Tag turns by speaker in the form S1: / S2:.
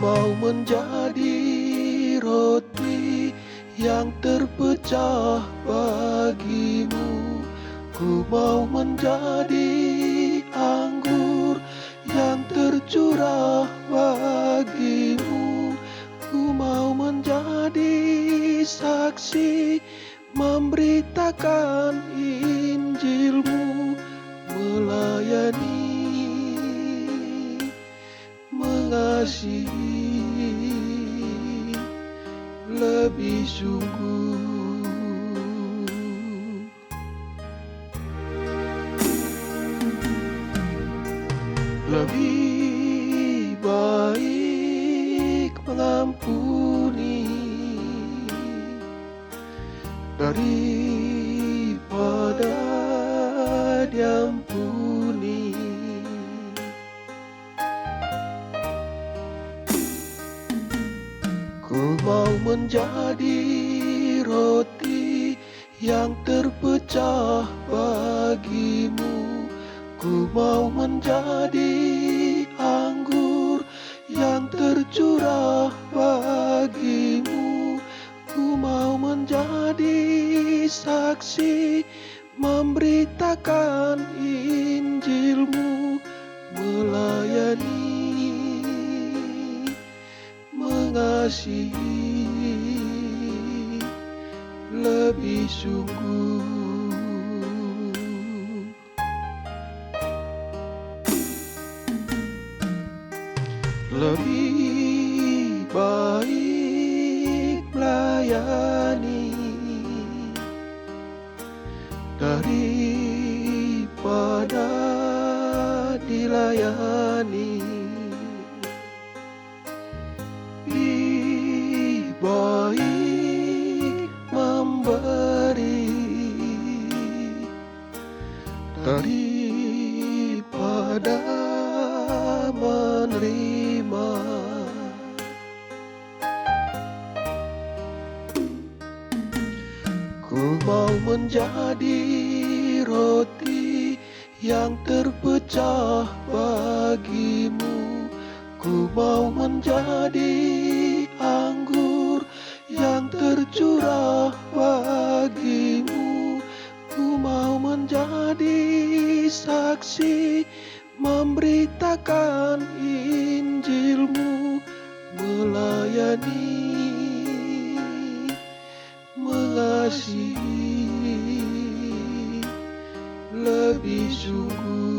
S1: mau menjadi roti yang terpecah bagimu. Ku mau menjadi anggur yang tercurah bagimu. Ku mau menjadi saksi, memberitakan Injilmu, melayani, mengasihi lebih sungguh. Lebih baik mengampuni daripada diampuni. Ku mau menjadi roti yang terpecah bagimu. Ku mau menjadi anggur yang tercurah bagimu. Ku mau menjadi saksi, memberitakan Injilmu, melayani, mengasihi lebih sungguh. Lebih baik melayani daripada dilayani. Lebih baik memberi daripada menerima. Ku mau menjadi roti yang terpecah bagimu. Ku mau menjadi anggur yang tercurah bagimu. Ku mau menjadi saksi, memberitakan Injilmu, melayani, mengasihi lebih sungguh.